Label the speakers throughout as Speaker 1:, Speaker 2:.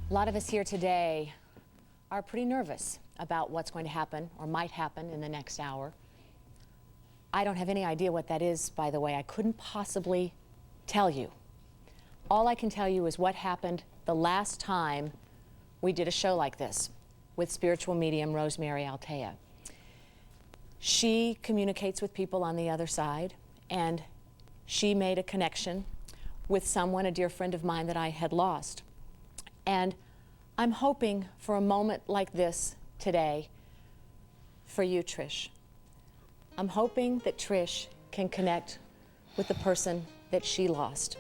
Speaker 1: A lot of us here today are pretty nervous about what's going to happen or might happen in the next hour. I don't have any idea what that is, by the way. I couldn't possibly tell you. All I can tell you is what happened the last time we did a show like this with spiritual medium Rosemary Altea. She communicates with people on the other side, and she made a connection with someone, a dear friend of mine that I had lost. And I'm hoping for a moment like this today for you, Trish. I'm hoping that Trish can connect with the person that she lost.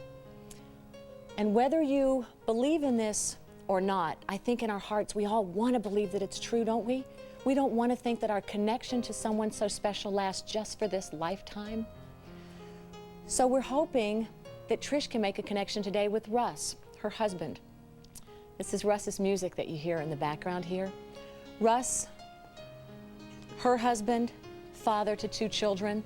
Speaker 1: And whether you believe in this or not, I think in our hearts we all want to believe that it's true, don't we? We don't want to think that our connection to someone so special lasts just for this lifetime. So we're hoping that Trish can make a connection today with Russ, her husband. This is Russ's music that you hear in the background here. Russ, her husband, father to 2 children,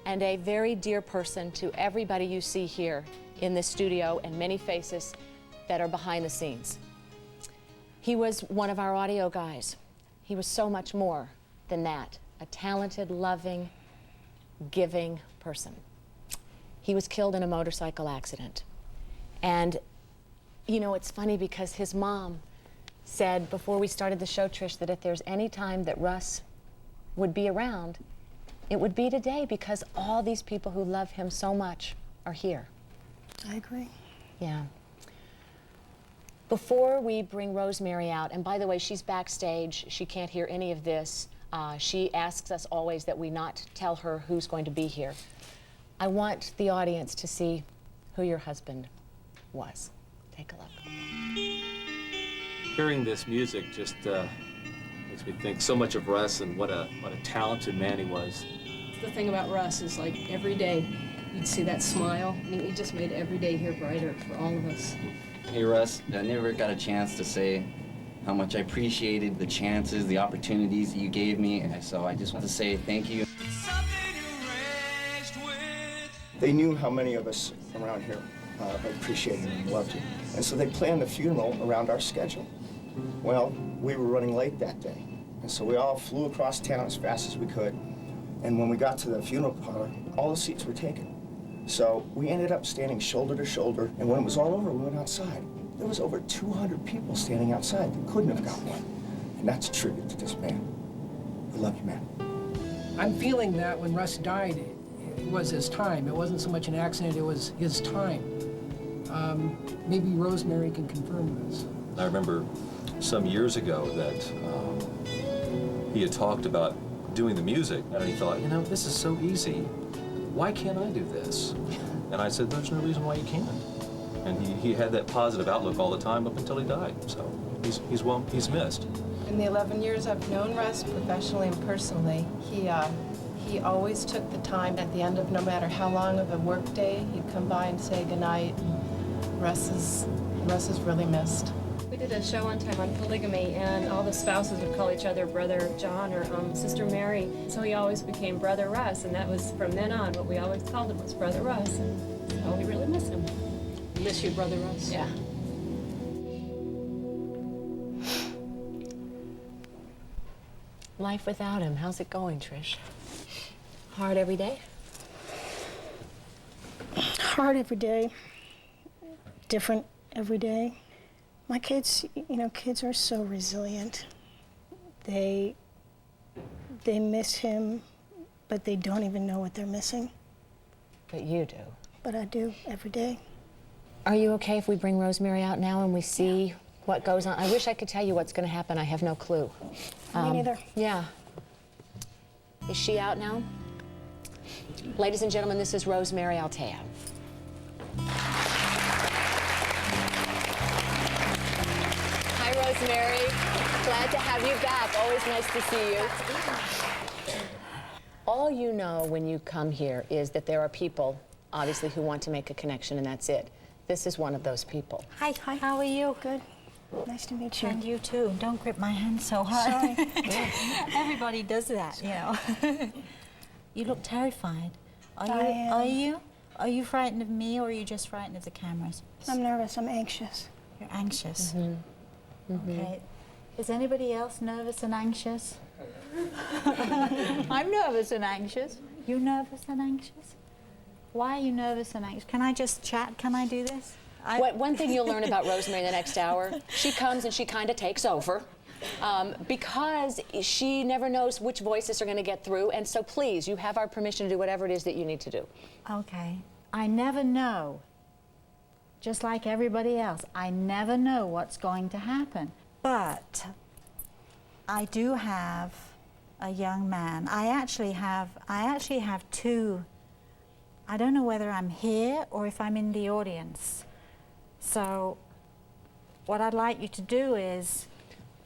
Speaker 1: and a very dear person to everybody you see here in this studio and many faces that are behind the scenes. He was one of our audio guys. He was so much more than that, a talented, loving, giving person. He was killed in a motorcycle accident. And you know, it's funny because his mom said before we started the show, Trish, that if there's any time that Russ would be around, it would be today, because all these people who love him so much are here.
Speaker 2: I agree.
Speaker 1: Yeah. Before we bring Rosemary out, and by the way, she's backstage, she can't hear any of this. She asks us always that we not tell her who's going to be here. I want the audience to see who your husband was. Take a look.
Speaker 3: Hearing this music just makes me think so much of Russ and what a talented man he was.
Speaker 4: The thing about Russ is, like, every day you'd see that smile. I mean, he just made every day here brighter for all of us.
Speaker 5: Hey Russ, I never got a chance to say how much I appreciated the chances, the opportunities that you gave me, and so I just want to say thank you.
Speaker 6: They knew how many of us around here appreciated and loved you, and so they planned the funeral around our schedule. Well, we were running late that day, and so we all flew across town as fast as we could, and when we got to the funeral parlor, all the seats were taken. So we ended up standing shoulder to shoulder, and when it was all over, we went outside. There was over 200 people standing outside that couldn't have got one, and that's a tribute to this man. We love you, man.
Speaker 2: I'm feeling that when Russ died, it was his time. It wasn't so much an accident, it was his time. Maybe Rosemary can confirm this.
Speaker 3: I remember some years ago that he had talked about doing the music, and he thought, you know, this is so easy. Why can't I do this? And I said, there's no reason why you can't. And he had that positive outlook all the time up until he died. So he's missed.
Speaker 7: In the 11 years I've known Russ, professionally and personally, he always took the time at the end of no matter how long of a work day, he'd come by and say goodnight. Russ is really missed.
Speaker 4: We did a show one time on polygamy, and all the spouses would call each other Brother John or Sister Mary. So he always became Brother Russ, and that was from then on. What we always called him was Brother Russ. And so we really miss him.
Speaker 2: Miss you, Brother Russ?
Speaker 4: Yeah.
Speaker 1: Life without him, how's it going, Trish? Hard every day?
Speaker 2: Hard every day. Different every day. My kids, you know, kids are so resilient. They miss him, but they don't even know what they're missing.
Speaker 1: But you do.
Speaker 2: But I do, every day.
Speaker 1: Are you okay if we bring Rosemary out now and we see what goes on? I wish I could tell you what's going to happen. I have no clue.
Speaker 2: Me neither.
Speaker 1: Yeah. Is she out now? Ladies and gentlemen, this is Rosemary Altea. Hi, Rosemary. Glad to have you back. Always nice to see you. All you know when you come here is that there are people, obviously, who want to make a connection, and that's it. This is one of those people.
Speaker 8: Hi, how are you?
Speaker 2: Good. Nice to meet you.
Speaker 8: And you too. Don't grip my hand so hard.
Speaker 2: Sorry.
Speaker 8: Everybody does that, you know. You look terrified.
Speaker 2: I am.
Speaker 8: Are you frightened of me, or are you just frightened of the cameras?
Speaker 2: I'm nervous. I'm anxious.
Speaker 8: You're anxious. Okay. Is anybody else nervous and anxious? I'm nervous and anxious. You nervous and anxious? Why are you nervous and anxious? Can I just chat? Can I do this?
Speaker 1: One thing you'll learn about Rosemary in the next hour, she comes and she kind of takes over. Because she never knows which voices are going to get through, and so please, you have our permission to do whatever it is that you need to do.
Speaker 8: Okay. I never know. Just like everybody else, I never know what's going to happen. But I do have a young man. I actually have two. I don't know whether I'm here or if I'm in the audience. So what I'd like you to do is,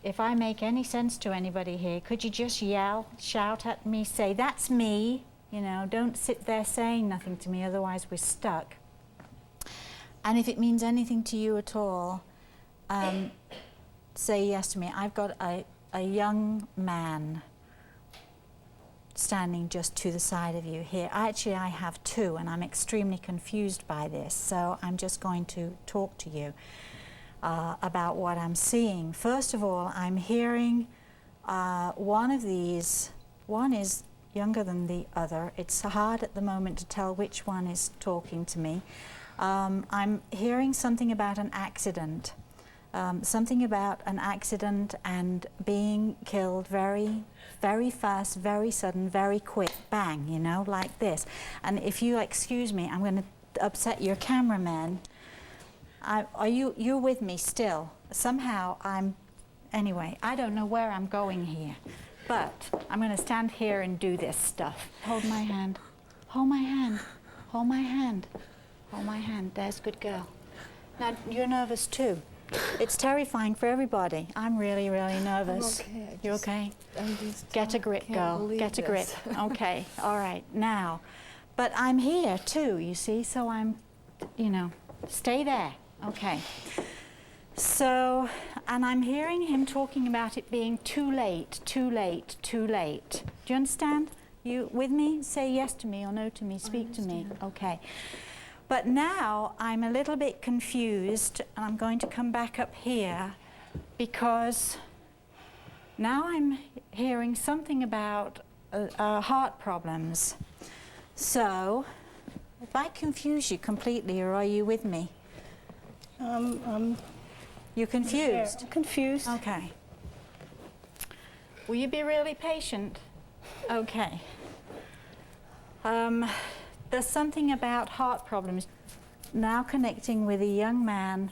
Speaker 8: if I make any sense to anybody here, could you just yell, shout at me, say, "That's me." You know, don't sit there saying nothing to me, otherwise we're stuck. And if it means anything to you at all, say yes to me. I've got a young man standing just to the side of you here. Actually, I have two, and I'm extremely confused by this, so I'm just going to talk to you about what I'm seeing. First of all, I'm hearing one of these. One is younger than the other. It's hard at the moment to tell which one is talking to me. I'm hearing something about an accident. Something about an accident and being killed very, very fast, very sudden, very quick, bang, you know, like this. And if you excuse me, I'm going to upset your cameraman. You're with me still? Somehow anyway, I don't know where I'm going here, but I'm going to stand here and do this stuff. Hold my hand, hold my hand, hold my hand, hold my hand. There's a good girl. Now, you're nervous too. It's terrifying for everybody. I'm really, really nervous.
Speaker 7: I'm okay.
Speaker 8: You okay?
Speaker 7: I'm just,
Speaker 8: Get a grip,
Speaker 7: can't
Speaker 8: girl.
Speaker 7: believe
Speaker 8: Get a grip.
Speaker 7: this.
Speaker 8: Okay, all right, now. But I'm here too, you see, so I'm, you know, stay there. Okay. So, and I'm hearing him talking about it being too late, too late, too late. Do you understand? You with me? Say yes to me or no to me. Speak to me. Okay. But now I'm a little bit confused, and I'm going to come back up here because now I'm hearing something about heart problems. So, if I confuse you completely, or are you with me? You confused?
Speaker 2: I'm confused.
Speaker 8: Okay. Will you be really patient? Okay. There's something about heart problems. Now connecting with a young man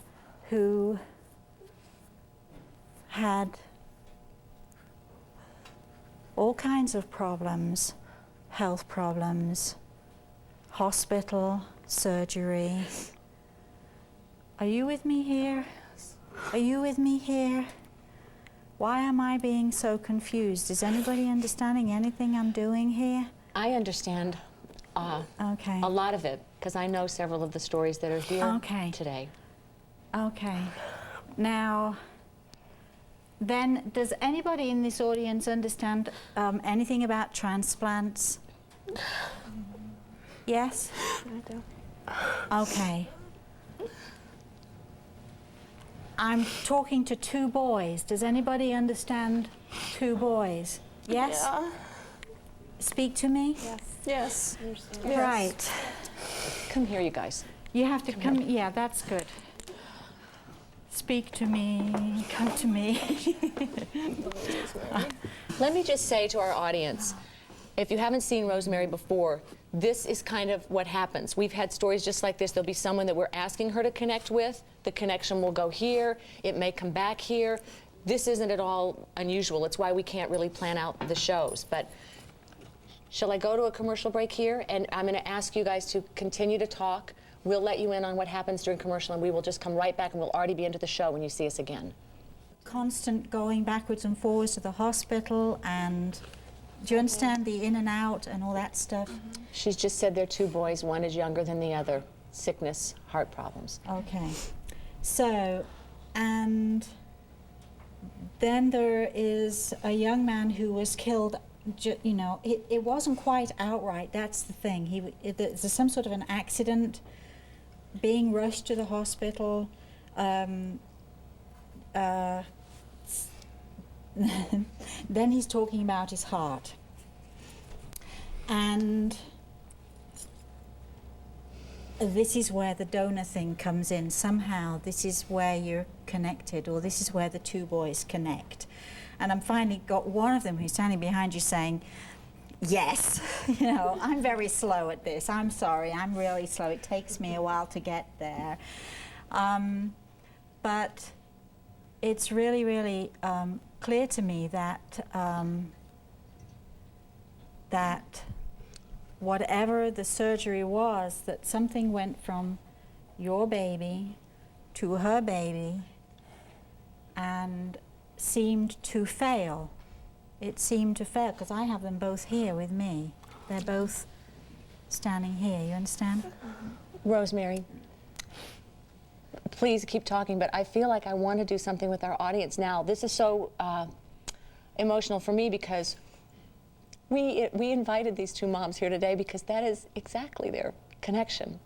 Speaker 8: who had all kinds of problems, health problems, hospital, surgery. Are you with me here? Are you with me here? Why am I being so confused? Is anybody understanding anything I'm doing here?
Speaker 1: I understand
Speaker 8: Okay.
Speaker 1: a lot of it, because I know several of the stories that are here
Speaker 8: Okay.
Speaker 1: today.
Speaker 8: Okay. Now, then, does anybody in this audience understand anything about transplants? Yes?
Speaker 7: I do.
Speaker 8: Okay. I'm talking to two boys. Does anybody understand two boys? Yes?
Speaker 7: Yeah.
Speaker 8: Speak to me?
Speaker 7: Yes.
Speaker 8: Right.
Speaker 1: Come here, you guys.
Speaker 8: You have to come, yeah, that's good. Speak to me, come to me.
Speaker 1: Let me just say to our audience, if you haven't seen Rosemary before, this is kind of what happens. We've had stories just like this. There'll be someone that we're asking her to connect with. The connection will go here. It may come back here. This isn't at all unusual. It's why we can't really plan out the shows. But shall I go to a commercial break here? And I'm going to ask you guys to continue to talk. We'll let you in on what happens during commercial, and we will just come right back, and we'll already be into the show when you see us again.
Speaker 8: Constant going backwards and forwards to the hospital, and do you understand the in and out and all that stuff?
Speaker 1: She's just said they're two boys. One is younger than the other. Sickness, heart problems.
Speaker 8: Okay. So, and then there is a young man who was killed. You know, it wasn't quite outright. That's the thing. There's some sort of an accident, being rushed to the hospital. then he's talking about his heart. And this is where the donor thing comes in. Somehow this is where you're connected, or this is where the two boys connect. And I'm finally got one of them who's standing behind you saying, yes. You know, I'm very slow at this. I'm sorry, I'm really slow. It takes me a while to get there. But it's really, really clear to me that that whatever the surgery was, that something went from your baby to her baby and seemed to fail. It seemed to fail, because I have them both here with me. They're both standing here, you understand?
Speaker 1: Rosemary, please keep talking, but I feel like I want to do something with our audience now. This is so emotional for me, because we invited these two moms here today because that is exactly their connection.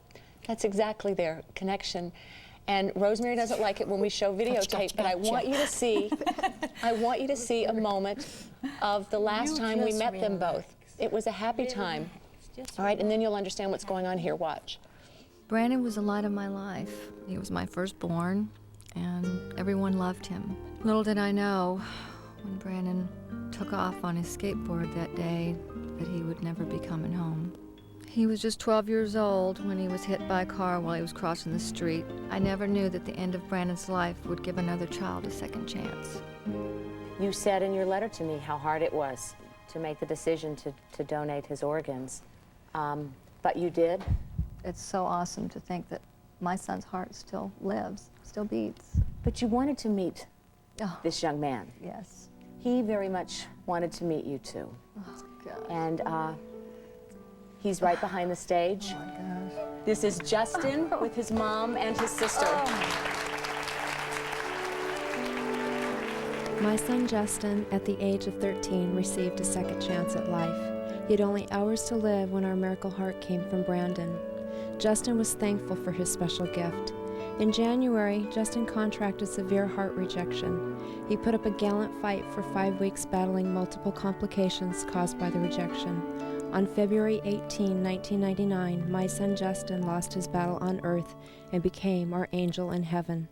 Speaker 1: That's exactly their connection. And Rosemary doesn't like it when we show videotape, but I want you to see, I want you to see a moment of the last time we met them both. It was a happy time. All right, and then you'll understand what's going on here. Watch.
Speaker 9: Brandon was the light of my life. He was my firstborn, and everyone loved him. Little did I know, when Brandon took off on his skateboard that day, that he would never be coming home. He was just 12 years old when he was hit by a car while he was crossing the street. I never knew that the end of Brandon's life would give another child a second chance.
Speaker 1: You said in your letter to me how hard it was to make the decision to donate his organs, but you did?
Speaker 9: It's so awesome to think that my son's heart still lives, still beats.
Speaker 1: But you wanted to meet this young man.
Speaker 9: Yes.
Speaker 1: He very much wanted to meet you too.
Speaker 9: Oh, God.
Speaker 1: And he's right behind the stage.
Speaker 9: Oh, my gosh.
Speaker 1: This is Justin with his mom and his sister.
Speaker 10: My son Justin, at the age of 13, received a second chance at life. He had only hours to live when our miracle heart came from Brandon. Justin was thankful for his special gift. In January, Justin contracted severe heart rejection. He put up a gallant fight for 5 weeks, battling multiple complications caused by the rejection. On February 18, 1999, my son Justin lost his battle on earth and became our angel in heaven.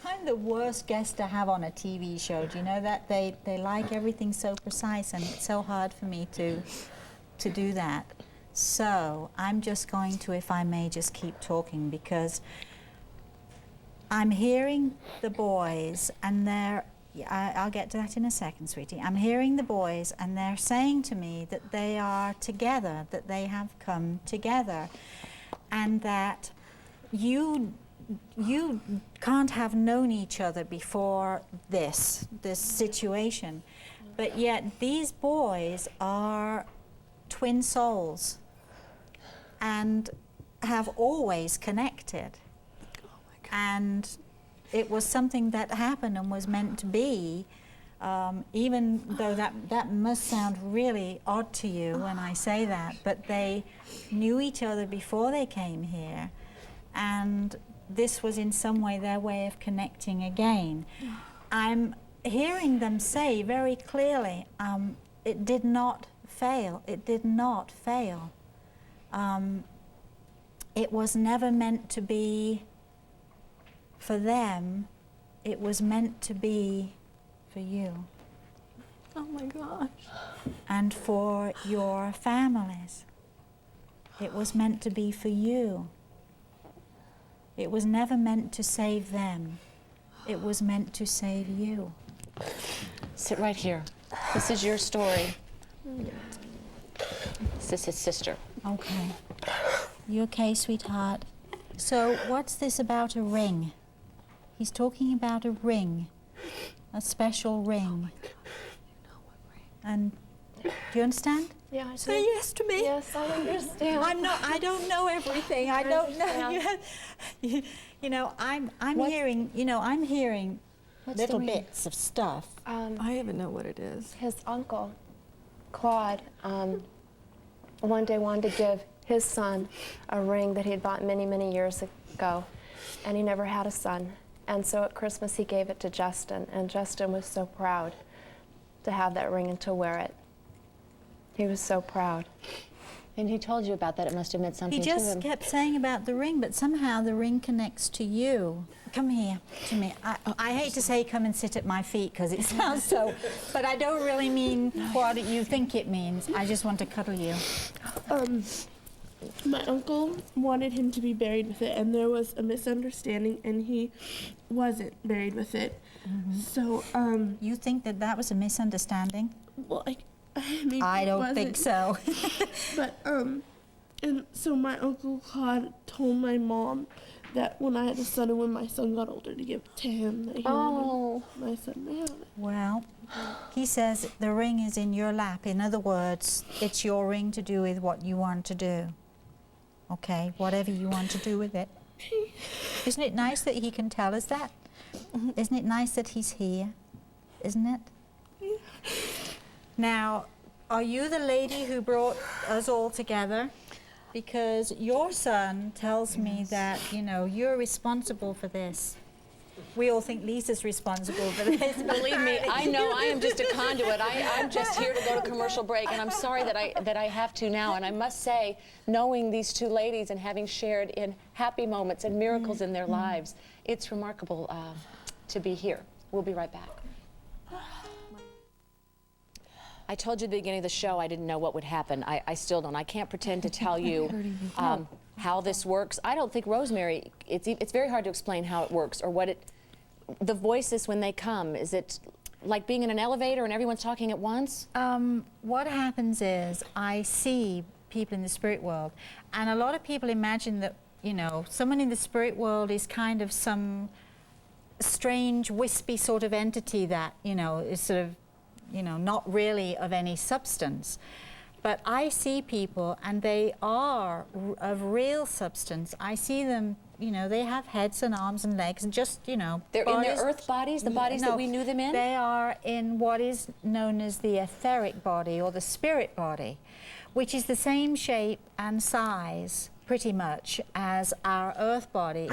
Speaker 8: I'm the worst guest to have on a TV show. Do you know that? They like everything so precise, and it's so hard for me to do that. So I'm just going to, if I may, just keep talking, because I'm hearing the boys, and I'll get to that in a second, sweetie. I'm hearing the boys, and they're saying to me that they are together, that they have come together, and that you can't have known each other before this situation, but yet these boys are twin souls and have always connected. And it was something that happened and was meant to be, even though that must sound really odd to you when I say that, but they knew each other before they came here, and this was in some way their way of connecting again. I'm hearing them say very clearly, it did not fail, it did not fail. It was never meant to be for them, it was meant to be for you.
Speaker 9: Oh my gosh.
Speaker 8: And for your families. It was meant to be for you. It was never meant to save them. It was meant to save you.
Speaker 1: Sit right here. This is your story. This is his sister.
Speaker 8: Okay. You okay, sweetheart? So what's this about a ring? He's talking about a ring, a special ring.
Speaker 9: Oh my gosh, you know what ring?
Speaker 8: And do you understand?
Speaker 4: Yeah, I
Speaker 8: Say
Speaker 4: do.
Speaker 8: yes to me.
Speaker 4: Yes, I understand.
Speaker 8: I don't know everything. I don't know. You know, I'm hearing, I'm hearing little bits of stuff.
Speaker 9: I even know what it is.
Speaker 7: His uncle, Claude, one day wanted to give his son a ring that he had bought many, many years ago, and he never had a son. And so at Christmas he gave it to Justin, and Justin was so proud.
Speaker 11: to have that ring and to wear it. He was so proud.
Speaker 1: And he told you about that. It must have meant something
Speaker 8: He
Speaker 1: to him.
Speaker 8: just kept saying about the ring, but somehow the ring connects to you. Come here to me. I hate to say come and sit at my feet because it sounds so, but I don't really mean what you think it means. I just want to cuddle you.
Speaker 12: My uncle wanted him to be buried with it, and there was a misunderstanding, and he wasn't buried with it. So,
Speaker 8: You think that that was a misunderstanding?
Speaker 12: well, maybe
Speaker 8: I
Speaker 12: it
Speaker 8: don't
Speaker 12: wasn't.
Speaker 8: think so.
Speaker 12: But, and so my Uncle Claude told my mom that when I had a son and when my son got older to give it to him, that he wanted my son to have it.
Speaker 8: Well, he says the ring is in your lap. In other words, it's your ring to do with what you want to do. Okay, whatever you want to do with it. Isn't it nice that he can tell us that? Isn't it nice that he's here? Isn't it?
Speaker 12: Yeah.
Speaker 8: Now, are you the lady who brought us all together? Because your son tells me that, you know, you're responsible for this. We all think Lisa's responsible for this.
Speaker 1: Believe me, I know I am just a conduit. I'm just here to go to commercial break, and I'm sorry that I have to now. And I must say, knowing these two ladies and having shared in happy moments and miracles in their lives, it's remarkable to be here. We'll be right back. I told you at the beginning of the show I didn't know what would happen. I still don't. I can't pretend to tell you how this works. I don't think Rosemary, it's very hard to explain how it works or what the voices when they come. Is it like being in an elevator and everyone's talking at once?
Speaker 8: What happens is I see people in the spirit world, and a lot of people imagine that, you know, someone in the spirit world is kind of some strange, wispy sort of entity that, you know, is sort of, you know, not really of any substance. But I see people, and they are of real substance. I see them, you know, they have heads and arms and legs, and just, you know,
Speaker 1: They're
Speaker 8: bodies.
Speaker 1: in their earth bodies, the bodies that we knew them in?
Speaker 8: They are in what is known as the etheric body, or the spirit body, which is the same shape and size, pretty much, as our earth body.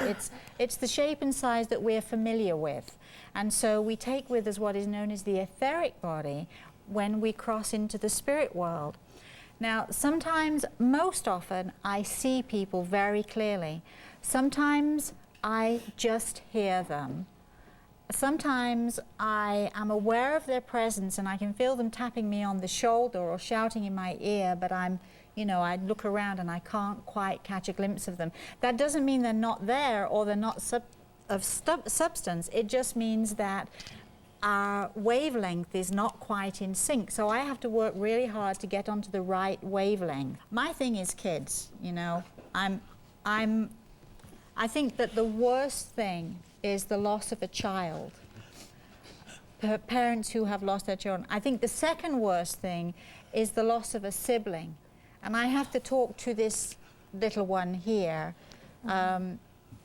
Speaker 8: It's the shape and size that we're familiar with. And so we take with us what is known as the etheric body when we cross into the spirit world. Now, sometimes, most often, I see people very clearly. Sometimes I just hear them. Sometimes I am aware of their presence and I can feel them tapping me on the shoulder or shouting in my ear, but I look around and I can't quite catch a glimpse of them. That doesn't mean they're not there or they're not substance. It just means that our wavelength is not quite in sync. So I have to work really hard to get onto the right wavelength. My thing is kids, you know. I think that the worst thing is the loss of a child. Parents who have lost their children. I think the second worst thing is the loss of a sibling. And I have to talk to this little one here.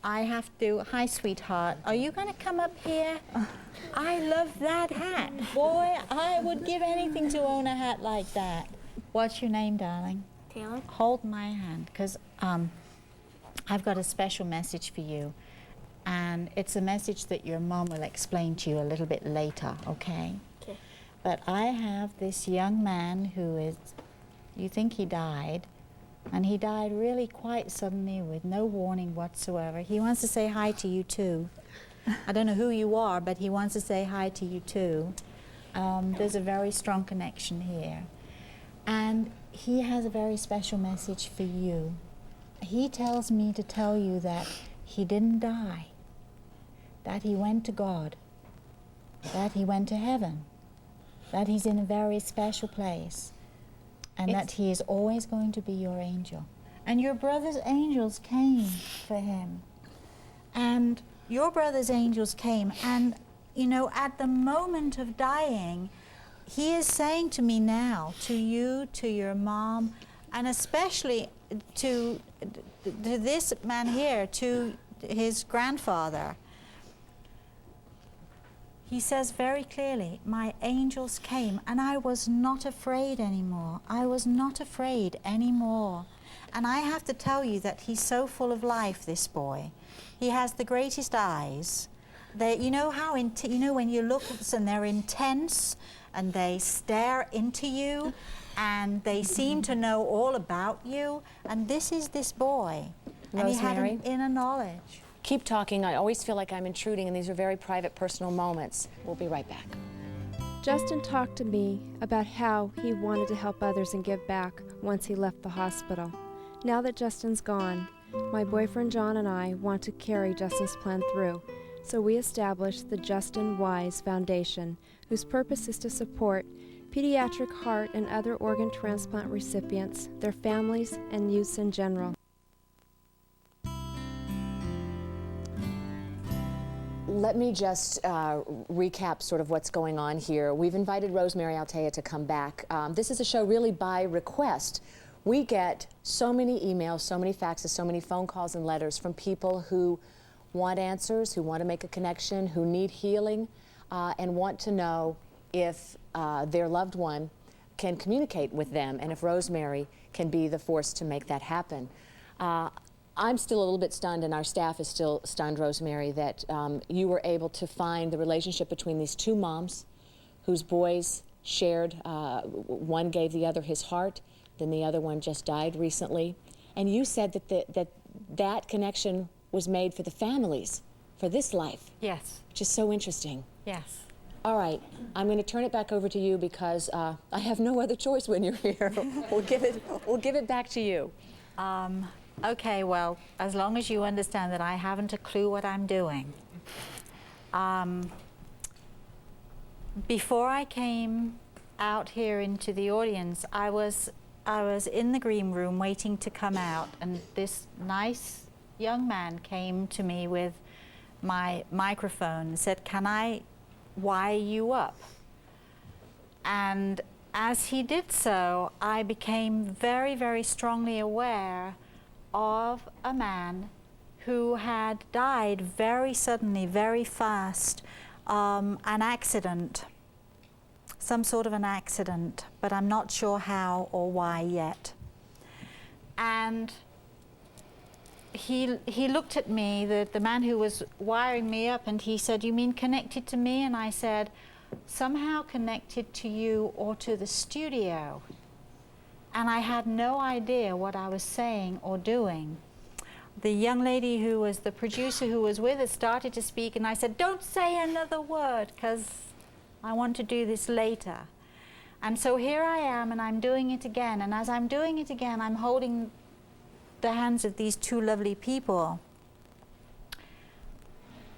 Speaker 8: I have to, hi sweetheart, are you going to come up here? I love that hat. Boy, I would give anything to own a hat like that. What's your name, darling?
Speaker 11: Taylor.
Speaker 8: Hold my hand, because I've got a special message for you. And it's a message that your mom will explain to you a little bit later, okay?
Speaker 11: Okay.
Speaker 8: But I have this young man who is, you think he died, and he died really quite suddenly with no warning whatsoever. He wants to say hi to you too. I don't know who you are, but he wants to say hi to you too. There's a very strong connection here. And he has a very special message for you. He tells me to tell you that he didn't die, that he went to God, that he went to heaven, that he's in a very special place, and that he is always going to be your angel. And your brother's angels came for him. And your brother's angels came, and, you know, at the moment of dying, he is saying to me now, to you, to your mom, and especially to this man here, to his grandfather. He says very clearly, my angels came, and I was not afraid anymore. I was not afraid anymore. And I have to tell you that he's so full of life, this boy. He has the greatest eyes. You know how, when you look and they're intense, and they stare into you, and they seem to know all about you. And this is this boy. And he had an inner knowledge.
Speaker 1: Keep talking. I always feel like I'm intruding, and these are very private, personal moments. We'll be right back.
Speaker 10: Justin talked to me about how he wanted to help others and give back once he left the hospital. Now that Justin's gone, my boyfriend John and I want to carry Justin's plan through, so we established the Justin Wise Foundation, whose purpose is to support pediatric heart and other organ transplant recipients, their families, and youths in general.
Speaker 1: Let me just recap sort of what's going on here. We've invited Rosemary Altea to come back. This is a show really by request. We get so many emails, so many faxes, so many phone calls and letters from people who want answers, who want to make a connection, who need healing, and want to know if their loved one can communicate with them and if Rosemary can be the force to make that happen. I'm still a little bit stunned, and our staff is still stunned, Rosemary, that you were able to find the relationship between these two moms whose boys shared, one gave the other his heart, then the other one just died recently. And you said that that connection was made for the families, for this life.
Speaker 8: Yes.
Speaker 1: Which is so interesting.
Speaker 8: Yes.
Speaker 1: All right, I'm going to turn it back over to you because I have no other choice when you're here. We'll give it back to you.
Speaker 8: Okay, well, as long as you understand that I haven't a clue what I'm doing. Before I came out here into the audience, I was in the green room waiting to come out, and this nice young man came to me with my microphone and said, "Can I wire you up?" And as he did so, I became very, very strongly aware of a man who had died very suddenly, very fast, an accident, some sort of an accident, but I'm not sure how or why yet. And he looked at me, the man who was wiring me up, and he said, "You mean connected to me?" And I said, "Somehow connected to you or to the studio." And I had no idea what I was saying or doing. The young lady who was the producer who was with us started to speak, and I said, "Don't say another word, because I want to do this later." And so here I am, and I'm doing it again. And as I'm doing it again, I'm holding the hands of these two lovely people.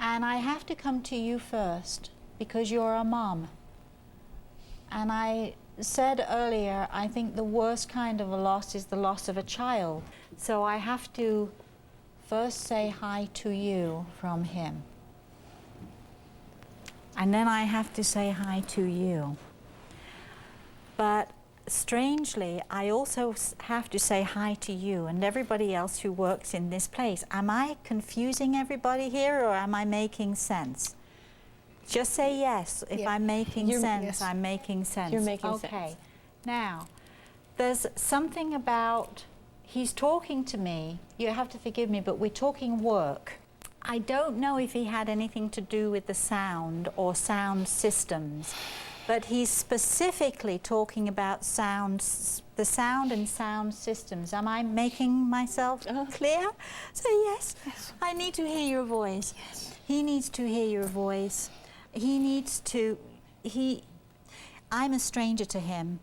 Speaker 8: And I have to come to you first, because you're a mom. And I said earlier, I think the worst kind of a loss is the loss of a child. So I have to first say hi to you from him. And then I have to say hi to you. But strangely, I also have to say hi to you and everybody else who works in this place. Am I confusing everybody here, or am I making sense? Just say yes. If I'm making sense, yes. I'm making sense.
Speaker 1: You're making sense.
Speaker 8: Okay. Now, there's something about, he's talking to me, you have to forgive me, but we're talking work. I don't know if he had anything to do with the sound or sound systems, but he's specifically talking about the sound and sound systems. Am I making myself clear? Say yes. Yes. I need to hear your voice. Yes. He needs to hear your voice. He needs to, I'm a stranger to him.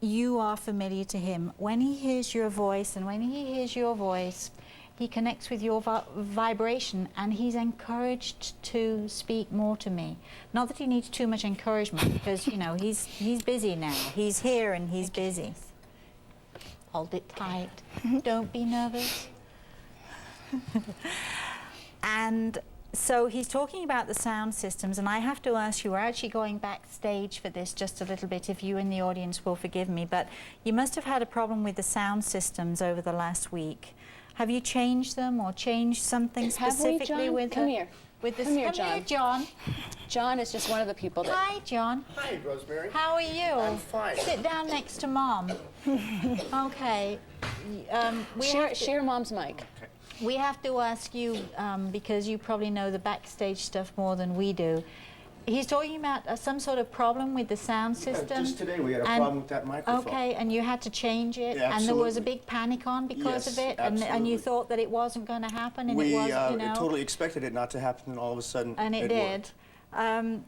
Speaker 8: You are familiar to him. When he hears your voice, and when he hears your voice, he connects with your vibration, and he's encouraged to speak more to me. Not that he needs too much encouragement, because, you know, he's busy now. He's here and he's busy. Hold it tight. Don't be nervous. And so he's talking about the sound systems, and I have to ask you, we're actually going backstage for this just a little bit, if you in the audience will forgive me, but you must have had a problem with the sound systems over the last week. Have you changed them or changed something specifically with
Speaker 1: Come here.
Speaker 8: With this?
Speaker 1: Come here,
Speaker 8: Come
Speaker 1: John.
Speaker 8: here, John.
Speaker 1: John is just one of the people that...
Speaker 8: Hi, John.
Speaker 6: Hi, Rosemary.
Speaker 8: How are you?
Speaker 6: I'm fine.
Speaker 8: Sit down next to Mom. Okay.
Speaker 1: Share Mom's mic.
Speaker 8: We have to ask you, because you probably know the backstage stuff more than we do. He's talking about some sort of problem with the sound system.
Speaker 6: Just today we had a problem with that microphone.
Speaker 8: Okay, and you had to change it,
Speaker 6: Yeah,
Speaker 8: and there was a
Speaker 6: absolutely.
Speaker 8: big panic on because of
Speaker 6: Yes,
Speaker 8: it, and you
Speaker 6: absolutely.
Speaker 8: thought that it wasn't going to happen, and
Speaker 6: We
Speaker 8: it was, you know.
Speaker 6: totally expected it not to happen, and all of a sudden
Speaker 8: And it did.
Speaker 6: worked.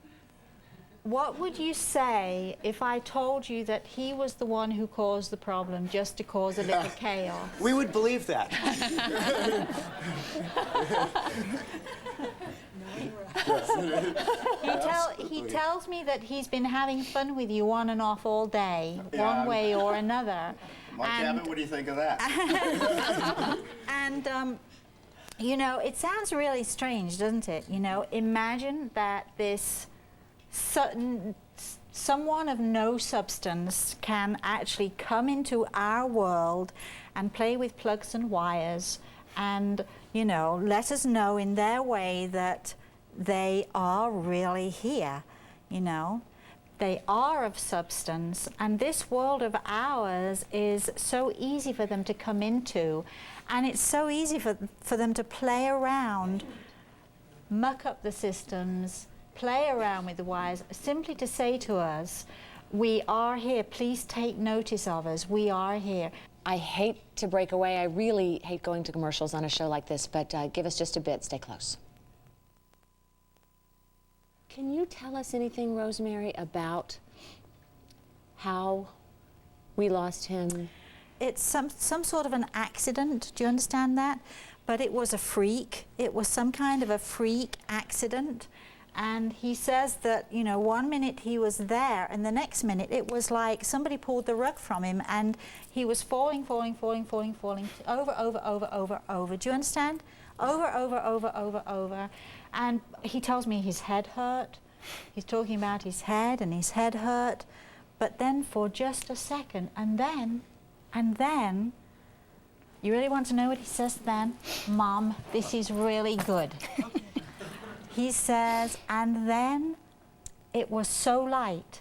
Speaker 8: What would you say if I told you that he was the one who caused the problem just to cause a little chaos?
Speaker 6: We would believe that.
Speaker 8: He tells me that he's been having fun with you on and off all day,
Speaker 6: Yeah.
Speaker 8: one way or another.
Speaker 6: Mark Abbott, what do you think of that?
Speaker 8: And, you know, it sounds really strange, doesn't it? You know, imagine that this someone of no substance can actually come into our world and play with plugs and wires and, you know, let us know in their way that they are really here, you know. They are of substance, and this world of ours is so easy for them to come into, and it's so easy for them to play around, muck up the systems, play around with the wires, simply to say to us, we are here, please take notice of us, we are here.
Speaker 1: I hate to break away. I really hate going to commercials on a show like this, but give us just a bit. Stay close. Can you tell us anything, Rosemary, about how we lost him?
Speaker 8: It's some sort of an accident, do you understand that? But it was a freak. It was some kind of a freak accident. And he says that, you know, one minute he was there, and the next minute it was like somebody pulled the rug from him, and he was falling, over. Do you understand? Over. And he tells me his head hurt. He's talking about his head, and his head hurt. But then for just a second, and then, you really want to know what he says then? Mom, this is really good. He says, and then it was so light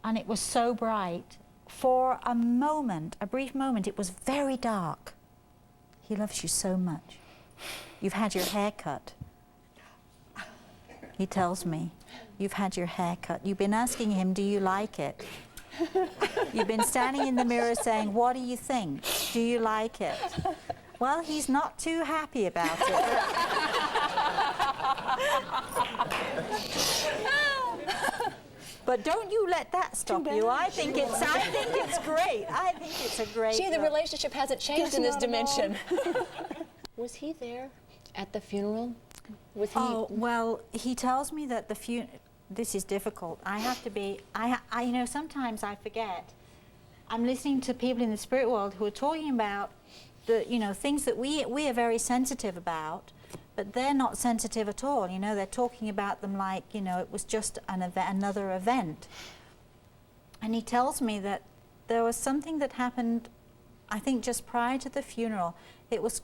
Speaker 8: and it was so bright. For a moment, a brief moment, it was very dark. He loves you so much. You've had your hair cut. He tells me, you've had your hair cut. You've been asking him, do you like it? You've been standing in the mirror saying, what do you think? Do you like it? Well, he's not too happy about it. But don't you let that stop you. I think it's great. I think it's a great.
Speaker 1: Gee, the relationship hasn't changed in this dimension. Was he there at the funeral? Was he?
Speaker 8: Oh, well, he tells me that the funeral. This is difficult. I have to be. You know, sometimes I forget. I'm listening to people in the spirit world who are talking about the, you know, things that we are very sensitive about, but they're not sensitive at all. You know, they're talking about them like, you know, it was just another event. And he tells me that there was something that happened, I think, just prior to the funeral. It was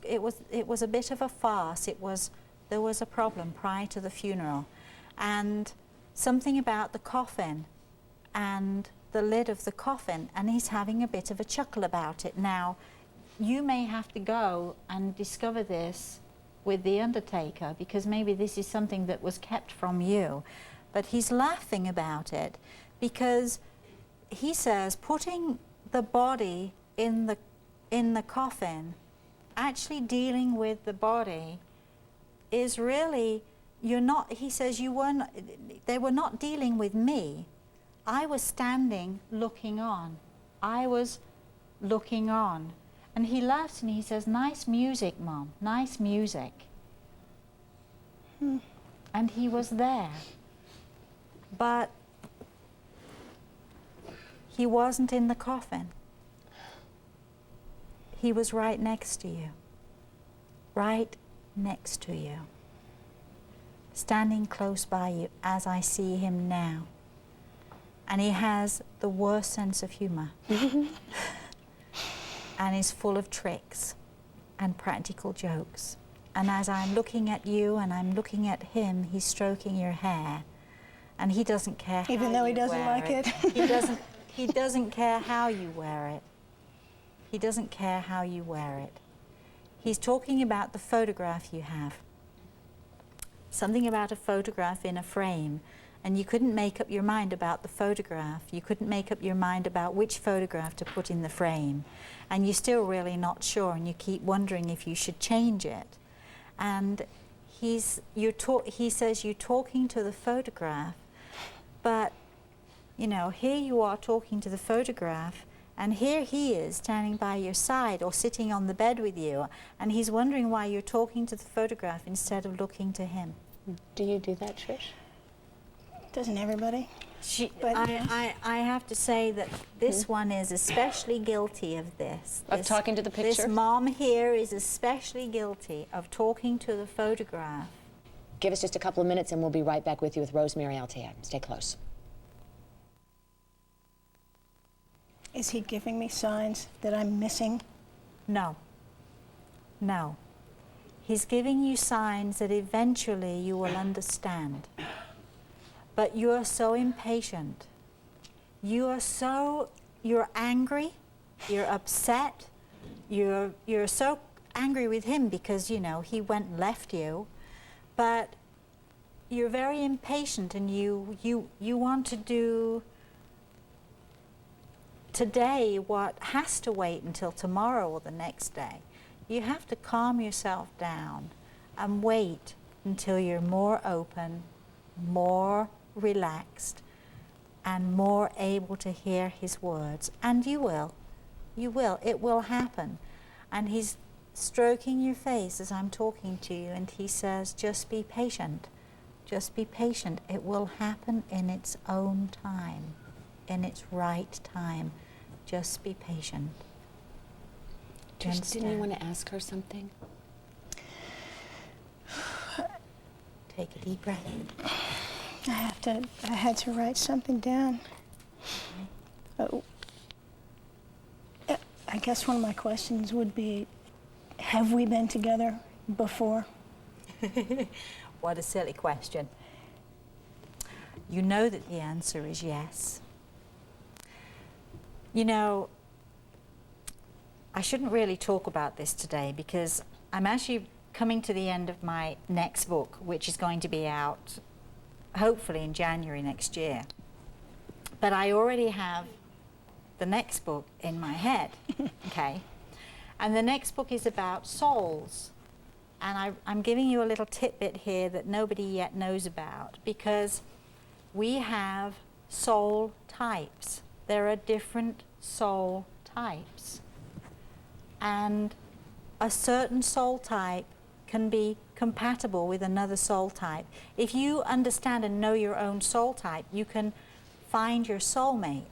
Speaker 8: a bit of a farce. There was a problem prior to the funeral, and something about the coffin and the lid of the coffin, and he's having a bit of a chuckle about it. Now, you may have to go and discover this with the undertaker, because maybe this is something that was kept from you. But he's laughing about it because he says putting the body in the coffin, actually dealing with the body, is really, you're not, he says, they were not dealing with me. I was standing looking on. I was looking on. And he laughs and he says, nice music, Mom, nice music. And he was there. But he wasn't in the coffin. He was right next to you. Right next to you. Standing close by you as I see him now. And he has the worst sense of humor. And is full of tricks and practical jokes. And as I'm looking at you and I'm looking at him, he's stroking your hair. And he doesn't care how
Speaker 2: Even though he
Speaker 8: you
Speaker 2: doesn't
Speaker 8: wear
Speaker 2: like it.
Speaker 8: He doesn't care how you wear it. He doesn't care how you wear it. He's talking about the photograph you have. Something about a photograph in a frame. and you couldn't make up your mind about the photograph. You couldn't make up your mind about which photograph to put in the frame, and you're still really not sure, and you keep wondering if you should change it. And he says you're talking to the photograph, but you know, here you are talking to the photograph, and here he is standing by your side or sitting on the bed with you, and he's wondering why you're talking to the photograph instead of looking to him.
Speaker 1: Do you do that, Trish?
Speaker 2: Doesn't everybody?
Speaker 8: I have to say that this one is especially guilty of this.
Speaker 1: Of talking to the picture?
Speaker 8: This mom here is especially guilty of talking to the photograph.
Speaker 1: Give us just a couple of minutes and we'll be right back with you with Rosemary Altea. Stay close.
Speaker 2: Is he giving me signs that I'm missing?
Speaker 8: No. No. He's giving you signs that eventually you will understand. But you're so impatient. You're angry, you're upset, you're so angry with him because, you know, he went and left you, but you're very impatient and you want to do today what has to wait until tomorrow or the next day. You have to calm yourself down and wait until you're more open, more relaxed, and more able to hear his words. And you will. It will happen. And he's stroking your face as I'm talking to you, and he says, just be patient. Just be patient. It will happen in its own time, in its right time. Just be patient.
Speaker 1: Trish, didn't you want to ask her something?
Speaker 8: Take a deep breath.
Speaker 2: I had to write something down. Oh, I guess one of my questions would be, have we been together before?
Speaker 8: What a silly question. You know that the answer is yes. You know, I shouldn't really talk about this today because I'm actually coming to the end of my next book, which is going to be out hopefully in January next year. But I already have the next book in my head, okay? And the next book is about souls. And I'm giving you a little tidbit here that nobody yet knows about, because we have soul types. There are different soul types. And a certain soul type can be compatible with another soul type. If you understand and know your own soul type, you can find your soulmate.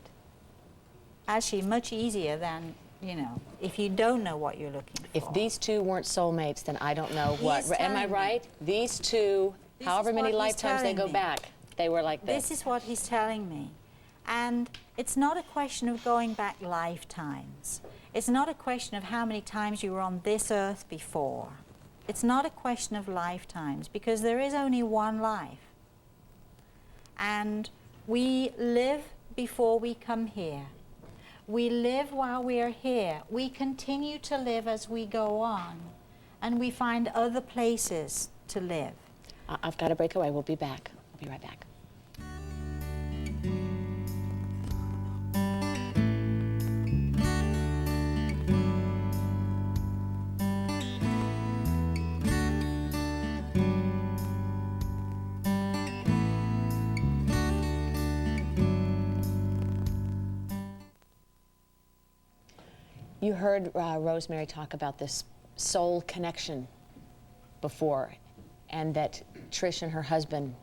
Speaker 8: Actually, much easier than, you know, if you don't know what you're looking for.
Speaker 1: If these two weren't soulmates, then I don't know what. Am I right? These two, however many lifetimes they go back, they were like this.
Speaker 8: This is what he's telling me. And it's not a question of going back lifetimes. It's not a question of how many times you were on this earth before. It's not a question of lifetimes, because there is only one life. And we live before we come here. We live while we are here. We continue to live as we go on. And we find other places to live.
Speaker 1: I've got to break away. We'll be back. I'll be right back. You heard Rosemary talk about this soul connection before, and that Trish and her husband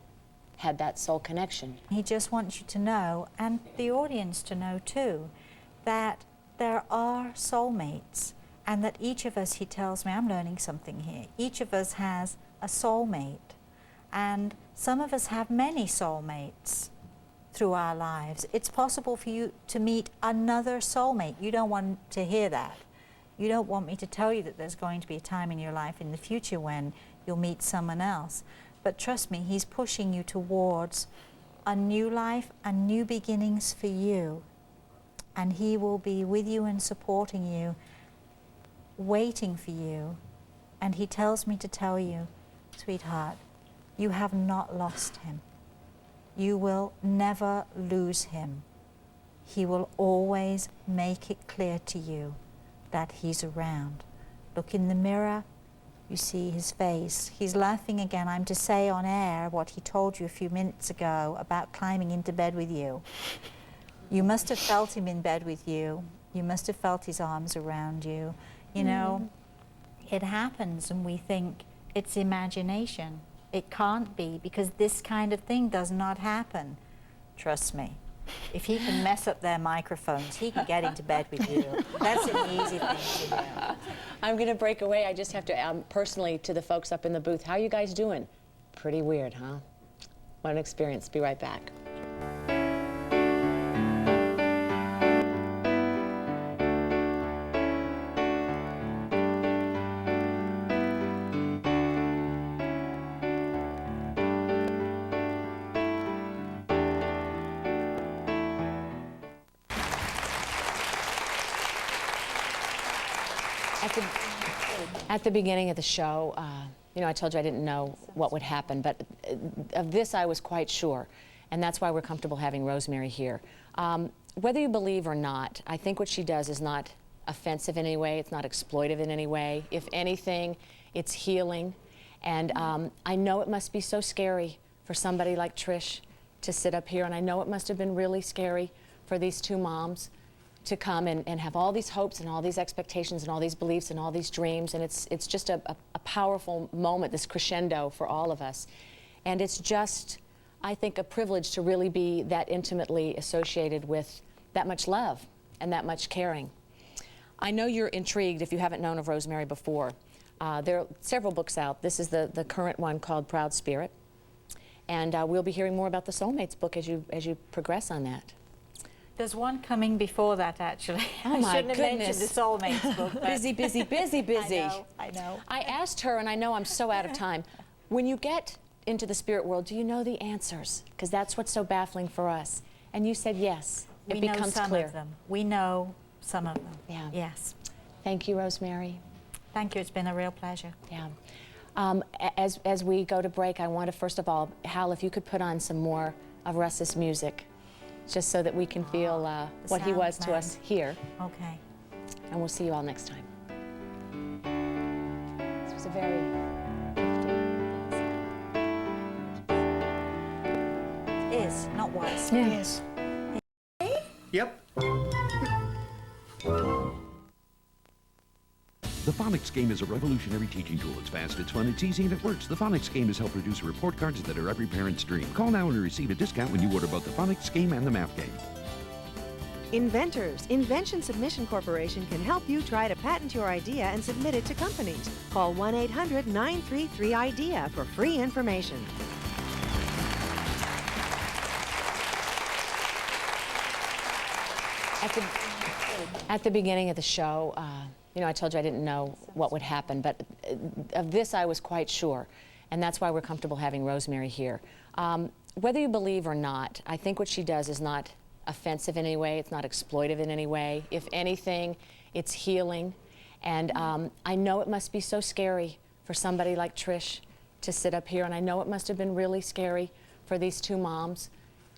Speaker 1: had that soul connection.
Speaker 8: He just wants you to know, and the audience to know too, that there are soulmates, and that each of us, he tells me, I'm learning something here, each of us has a soulmate, and some of us have many soulmates through our lives. It's possible for you to meet another soulmate. You don't want to hear that. You don't want me to tell you that there's going to be a time in your life in the future when you'll meet someone else. But trust me, he's pushing you towards a new life and new beginnings for you. And he will be with you and supporting you, waiting for you. And he tells me to tell you, sweetheart, you have not lost him. You will never lose him. He will always make it clear to you that he's around. Look in the mirror, you see his face. He's laughing again. I'm to say on air what he told you a few minutes ago about climbing into bed with you. You must have felt him in bed with you. You must have felt his arms around you. You know, it happens and we think it's imagination. It can't be, because this kind of thing does not happen. Trust me. If he can mess up their microphones, he can get into bed with you. That's an easy thing to do.
Speaker 1: I'm going to break away. I just have to, personally, to the folks up in the booth, how you guys doing? Pretty weird, huh? What an experience. Be right back. At the beginning of the show, you know, I told you I didn't know what would happen, but of this I was quite sure, and that's why we're comfortable having Rosemary here. Whether you believe or not, I think what she does is not offensive in any way, it's not exploitive in any way. If anything, it's healing, and I know it must be so scary for somebody like Trish to sit up here, and I know it must have been really scary for these two moms to come and have all these hopes and all these expectations and all these beliefs and all these dreams, and it's just a powerful moment, this crescendo for all of us. And it's just, I think, a privilege to really be that intimately associated with that much love and that much caring. I know you're intrigued if you haven't known of Rosemary before. There are several books out. This is the current one called Proud Spirit, and we'll be hearing more about the Soulmates book as you progress on that.
Speaker 8: There's one coming before that, actually.
Speaker 1: Oh,
Speaker 8: I
Speaker 1: my
Speaker 8: shouldn't have mentioned
Speaker 1: goodness.
Speaker 8: the Soulmates book. But
Speaker 1: Busy, busy, busy, busy.
Speaker 8: I know.
Speaker 1: I asked her, and I know I'm so out of time, when you get into the spirit world, do you know the answers? Because that's what's so baffling for us. And you said yes. It becomes
Speaker 8: We know some
Speaker 1: clear.
Speaker 8: of them. We know some of them.
Speaker 1: Yeah.
Speaker 8: Yes.
Speaker 1: Thank you, Rosemary.
Speaker 8: Thank you. It's been a real pleasure.
Speaker 1: Yeah. As we go to break, I want to, first of all, Hal, if you could put on some more of Russ's music, just so that we can feel what he was to us here.
Speaker 8: Okay.
Speaker 1: And we'll see you all next time. This was a very...
Speaker 8: Is, not was.
Speaker 1: Yeah.
Speaker 2: Yes.
Speaker 13: Yep.
Speaker 14: The phonics game is a revolutionary teaching tool. It's fast, it's fun, it's easy, and it works. The phonics game has helped produce report cards that are every parent's dream. Call now and receive a discount when you order both the phonics game and the math game.
Speaker 15: Inventors. Invention Submission Corporation can help you try to patent your idea and submit it to companies. Call 1-800-933-IDEA for free information.
Speaker 1: At the beginning of the show, you know, I told you I didn't know what would happen, but of this I was quite sure, and that's why we're comfortable having Rosemary here. Whether you believe or not, I think what she does is not offensive in any way, it's not exploitive in any way. If anything, it's healing, and I know it must be so scary for somebody like Trish to sit up here, and I know it must have been really scary for these two moms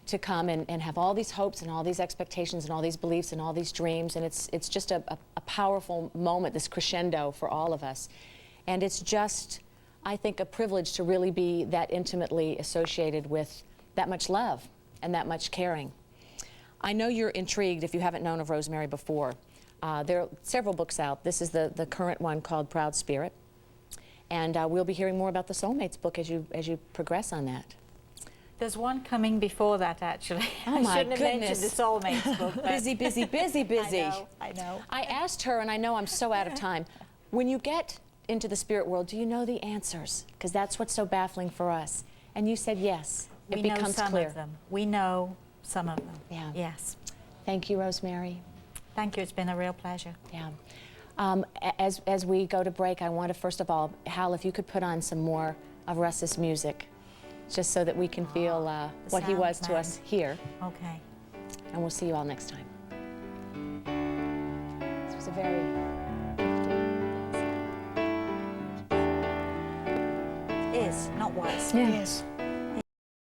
Speaker 1: to come and have all these hopes and all these expectations and all these beliefs and all these dreams, and it's just a powerful moment, this crescendo for all of us. And it's just, I think, a privilege to really be that intimately associated with that much love and that much caring. I know you're intrigued if you haven't known of Rosemary before. There are several books out. This is the current one called Proud Spirit, and we'll be hearing more about the Soulmates book as you progress on that.
Speaker 8: There's one coming before that, actually.
Speaker 1: Oh,
Speaker 8: I
Speaker 1: my
Speaker 8: shouldn't have mentioned
Speaker 1: goodness.
Speaker 8: the Soulmates book. But
Speaker 1: Busy, busy, busy, busy.
Speaker 8: I know.
Speaker 1: I asked her, and I know I'm so out of time, when you get into the spirit world, do you know the answers? Because that's what's so baffling for us. And you said yes. It becomes
Speaker 8: We know some
Speaker 1: clear.
Speaker 8: of them. We know some of them.
Speaker 1: Yeah.
Speaker 8: Yes.
Speaker 1: Thank you, Rosemary.
Speaker 8: Thank you. It's been a real pleasure.
Speaker 1: Yeah. As we go to break, I want to, first of all, Hal, if you could put on some more of Russ's music, just so that we can feel what he was to us here.
Speaker 8: Okay.
Speaker 1: And we'll see you all next time. This was a very...
Speaker 8: Is, not was.
Speaker 1: Yeah.
Speaker 2: Yes.